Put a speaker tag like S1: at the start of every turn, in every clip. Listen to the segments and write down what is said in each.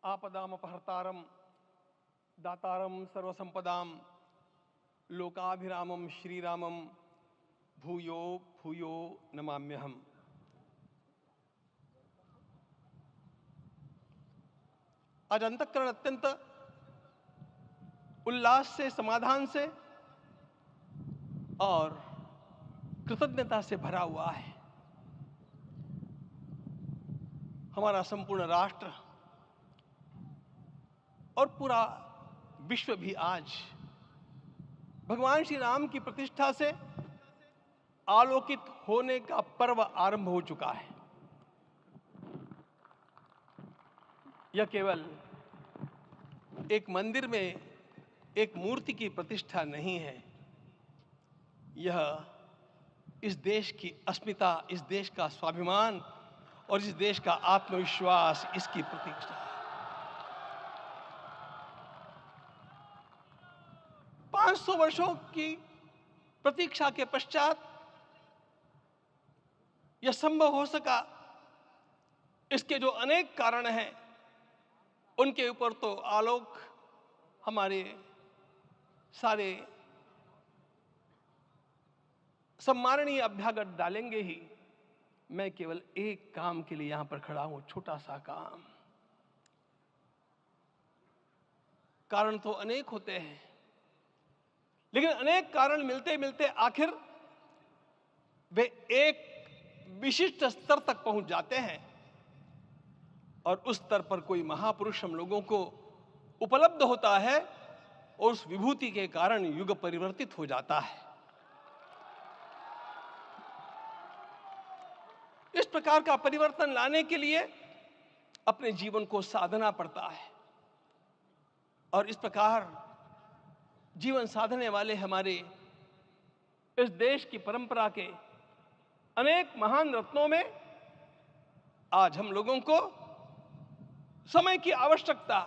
S1: आपदामपहर्तारं दातारं सर्वसंपदां लोकाभिरामं श्रीरामं भूयो भूयो नमाम्यहम्। आज अंतःकरण अत्यंत उल्लास से, समाधान से और कृतज्ञता से भरा हुआ है। हमारा संपूर्ण राष्ट्र और पूरा विश्व भी आज भगवान श्री राम की प्रतिष्ठा से आलोकित होने का पर्व आरंभ हो चुका है। यह केवल एक मंदिर में एक मूर्ति की प्रतिष्ठा नहीं है, यह इस देश की अस्मिता, इस देश का स्वाभिमान और इस देश का आत्मविश्वास, इसकी प्रतीक्षा है। 500 वर्षों की प्रतीक्षा के पश्चात यह संभव हो सका। इसके जो अनेक कारण हैं, उनके ऊपर तो आलोक हमारे सारे सम्माननीय अभ्यागत डालेंगे ही। मैं केवल एक काम के लिए यहां पर खड़ा हूं, छोटा सा काम। कारण तो अनेक होते हैं, लेकिन अनेक कारण मिलते मिलते आखिर वे एक विशिष्ट स्तर तक पहुंच जाते हैं और उस स्तर पर कोई महापुरुष हम लोगों को उपलब्ध होता है और उस विभूति के कारण युग परिवर्तित हो जाता है। इस प्रकार का परिवर्तन लाने के लिए अपने जीवन को साधना पड़ता है और इस प्रकार जीवन साधने वाले हमारे इस देश की परंपरा के अनेक महान रत्नों में आज हम लोगों को समय की आवश्यकता,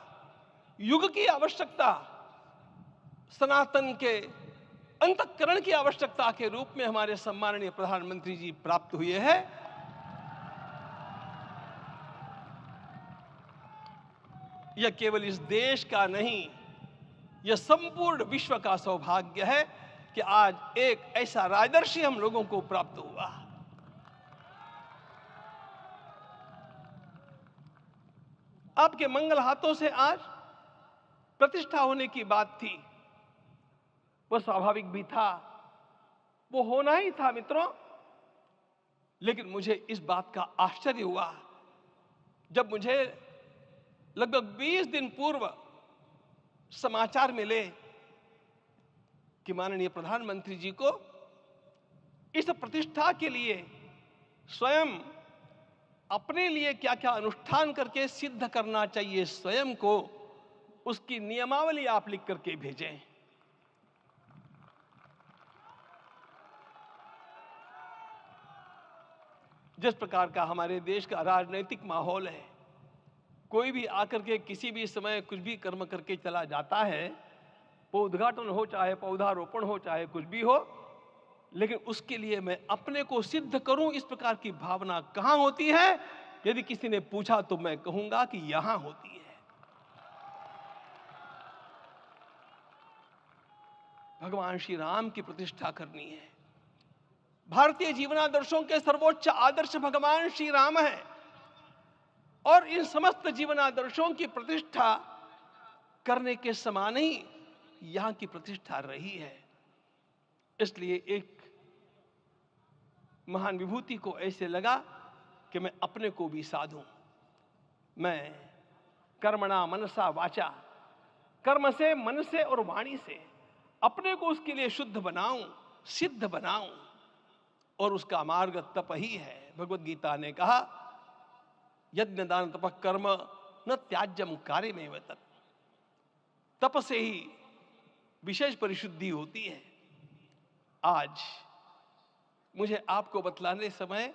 S1: युग की आवश्यकता, सनातन के अंतःकरण की आवश्यकता के रूप में हमारे सम्माननीय प्रधानमंत्री जी प्राप्त हुए हैं। यह केवल इस देश का नहीं, यह संपूर्ण विश्व का सौभाग्य है कि आज एक ऐसा राजदर्शी हम लोगों को प्राप्त हुआ। आपके मंगल हाथों से आज प्रतिष्ठा होने की बात थी, वह स्वाभाविक भी था, वो होना ही था मित्रों। लेकिन मुझे इस बात का आश्चर्य हुआ जब मुझे लगभग 20 दिन पूर्व समाचार मिले कि माननीय प्रधानमंत्री जी को इस प्रतिष्ठा के लिए स्वयं अपने लिए क्या क्या अनुष्ठान करके सिद्ध करना चाहिए, स्वयं को उसकी नियमावली आप लिख करके भेजें। जिस प्रकार का हमारे देश का राजनीतिक माहौल है, कोई भी आकर के किसी भी समय कुछ भी कर्म करके चला जाता है, वो उद्घाटन हो, चाहे पौधारोपण हो, चाहे कुछ भी हो, लेकिन उसके लिए मैं अपने को सिद्ध करूं, इस प्रकार की भावना कहां होती है? यदि किसी ने पूछा तो मैं कहूंगा कि यहां होती है। भगवान श्री राम की प्रतिष्ठा करनी है। भारतीय जीवनादर्शों के सर्वोच्च आदर्श भगवान श्री राम है और इन समस्त जीवनादर्शों की प्रतिष्ठा करने के समान ही यहां की प्रतिष्ठा रही है। इसलिए एक महान विभूति को ऐसे लगा कि मैं अपने को भी साधूं। मैं कर्मणा मनसा वाचा, कर्म से, मन से और वाणी से अपने को उसके लिए शुद्ध बनाऊं, सिद्ध बनाऊं, और उसका मार्ग तप ही है। भगवद गीता ने कहा, यज्ञ दान तप कर्म न त्याज्यम कार्यमेव तत्। तप से ही विशेष परिशुद्धि होती है। आज मुझे आपको बतलाने समय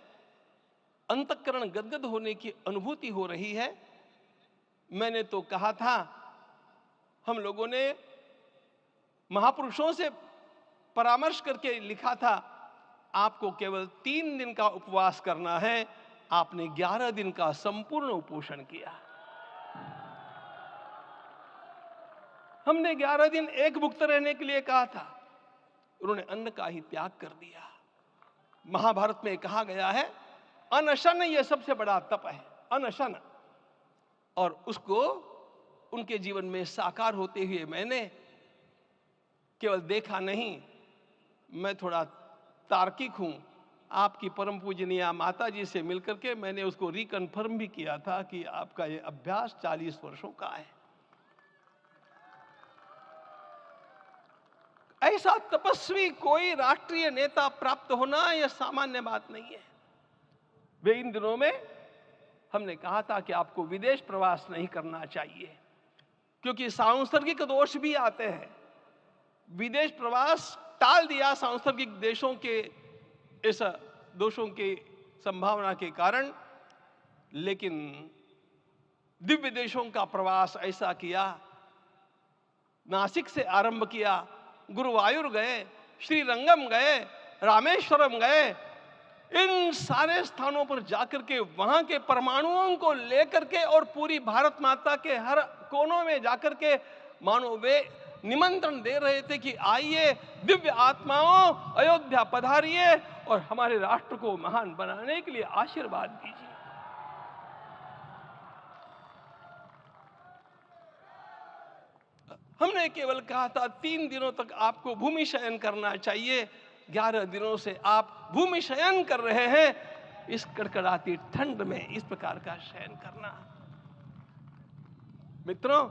S1: अंतःकरण गदगद होने की अनुभूति हो रही है। मैंने तो कहा था, हम लोगों ने महापुरुषों से परामर्श करके लिखा था, आपको केवल 3 दिन का उपवास करना है। आपने 11 दिन का संपूर्ण उपोषण किया। हमने 11 दिन एक भुक्त रहने के लिए कहा था, उन्होंने अन्न का ही त्याग कर दिया। महाभारत में कहा गया है अनशन ये सबसे बड़ा तप है, अनशन। और उसको उनके जीवन में साकार होते हुए मैंने केवल देखा नहीं, मैं थोड़ा तार्किक हूं। आपकी परम पूजनीय माता जी से मिलकर के मैंने उसको रिकन्फर्म भी किया था कि आपका ये अभ्यास 40 वर्षों का है। ऐसा तपस्वी कोई राष्ट्रीय नेता प्राप्त होना यह सामान्य बात नहीं है। वे इन दिनों में हमने कहा था कि आपको विदेश प्रवास नहीं करना चाहिए, क्योंकि सांसर्गिक दोष भी आते हैं। विदेश प्रवास टाल दिया सांसर्गिक देशों के इस दोषों की संभावना के कारण, लेकिन दिव्य देशों का प्रवास ऐसा किया। नासिक से आरंभ किया, गुरुवायूर गए, श्रीरंगम गए, रामेश्वरम गए। इन सारे स्थानों पर जाकर के वहां के परमाणुओं को लेकर के और पूरी भारत माता के हर कोनों में जाकर के मानो वे निमंत्रण दे रहे थे कि आइए दिव्य आत्माओं, अयोध्या पधारिए और हमारे राष्ट्र को महान बनाने के लिए आशीर्वाद दीजिए। हमने केवल कहा था 3 दिनों तक आपको भूमि शयन करना चाहिए। 11 दिनों से आप भूमि शयन कर रहे हैं। इस कड़कड़ाती ठंड में इस प्रकार का शयन करना, मित्रों,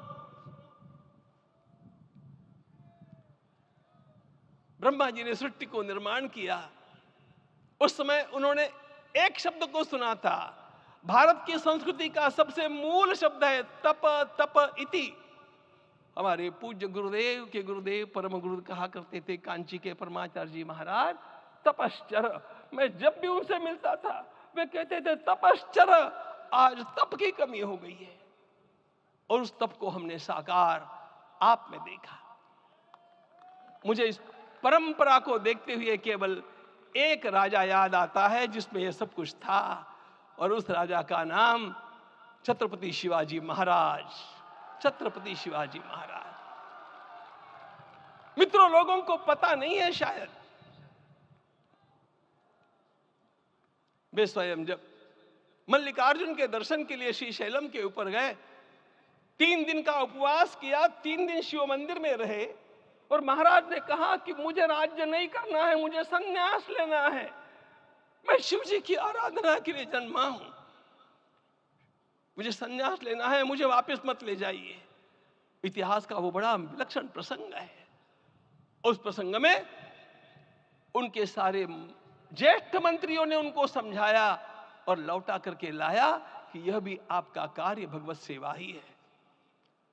S1: ब्रह्मा जी ने सृष्टि को निर्माण किया। उस समय उन्होंने एक शब्द को सुना था। भारत की संस्कृति का सबसे मूल शब्द है तप, तप इति। हमारे पूज्य गुरुदेव के गुरुदेव परम गुरु कहा करते थे, कांची के परमाचार्य जी महाराज, तपश्चर। मैं जब भी उनसे मिलता था वे कहते थे तपश्चर। आज तप की कमी हो गई है और उस तप को हमने साकार आप में देखा। मुझे इस परंपरा को देखते हुए केवल एक राजा याद आता है जिसमें यह सब कुछ था, और उस राजा का नाम छत्रपति शिवाजी महाराज। छत्रपति शिवाजी महाराज। मित्रों, लोगों को पता नहीं है शायद, वे स्वयं जब मल्लिकार्जुन के दर्शन के लिए श्री शैलम के ऊपर गए, 3 दिन का उपवास किया, 3 दिन शिव मंदिर में रहे और महाराज ने कहा कि मुझे राज्य नहीं करना है, मुझे संन्यास लेना है, मैं शिव जी की आराधना के लिए जन्मा हूं, मुझे संन्यास लेना है, मुझे वापस मत ले जाइए। इतिहास का वो बड़ा विलक्षण प्रसंग है। उस प्रसंग में उनके सारे ज्येष्ठ मंत्रियों ने उनको समझाया और लौटा करके लाया कि यह भी आपका कार्य भगवत सेवा ही है।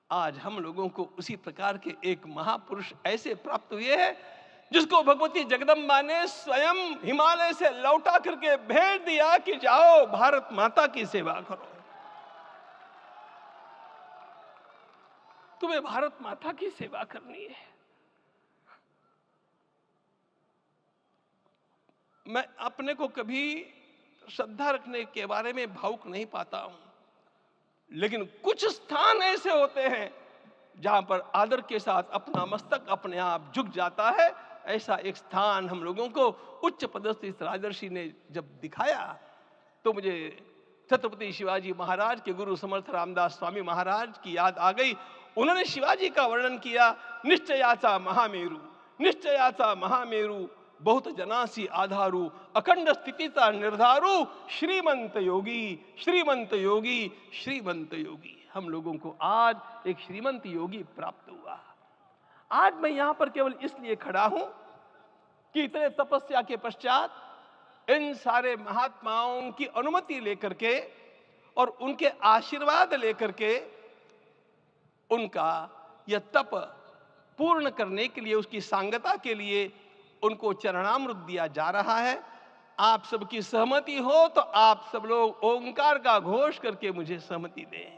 S1: आज हम लोगों को उसी प्रकार के एक महापुरुष ऐसे प्राप्त हुए हैं जिसको भगवती जगदम्बा ने स्वयं हिमालय से लौटा करके भेज दिया कि जाओ भारत माता की सेवा करो। तुम्हें भारत माता की सेवा करनी है। मैं अपने को कभी श्रद्धा रखने के बारे में भावुक नहीं पाता हूं, लेकिन कुछ स्थान ऐसे होते हैं जहां पर आदर के साथ अपना मस्तक अपने आप झुक जाता है। ऐसा एक स्थान हम लोगों को उच्च पदस्थ इस राजर्षि ने जब दिखाया तो मुझे छत्रपति शिवाजी महाराज के गुरु समर्थ रामदास स्वामी महाराज की याद आ गई। उन्होंने शिवाजी का वर्णन किया, निश्चयाचा महामेरु, निश्चयाचा महामेरु, बहुत जनासी आधारू, अखंड स्थितिता निर्धारू, श्रीमंत योगी, श्रीमंत योगी, श्रीमंत योगी। हम लोगों को आज एक श्रीमंत योगी प्राप्त हुआ। आज मैं यहां पर केवल इसलिए खड़ा हूं कि इतने तपस्या के पश्चात इन सारे महात्माओं की अनुमति लेकर के और उनके आशीर्वाद लेकर के उनका यह तप पूर्ण करने के लिए, उसकी सांगता के लिए उनको चरणामृत दिया जा रहा है। आप सबकी सहमति हो तो आप सब लोग ओंकार का घोष करके मुझे सहमति दें।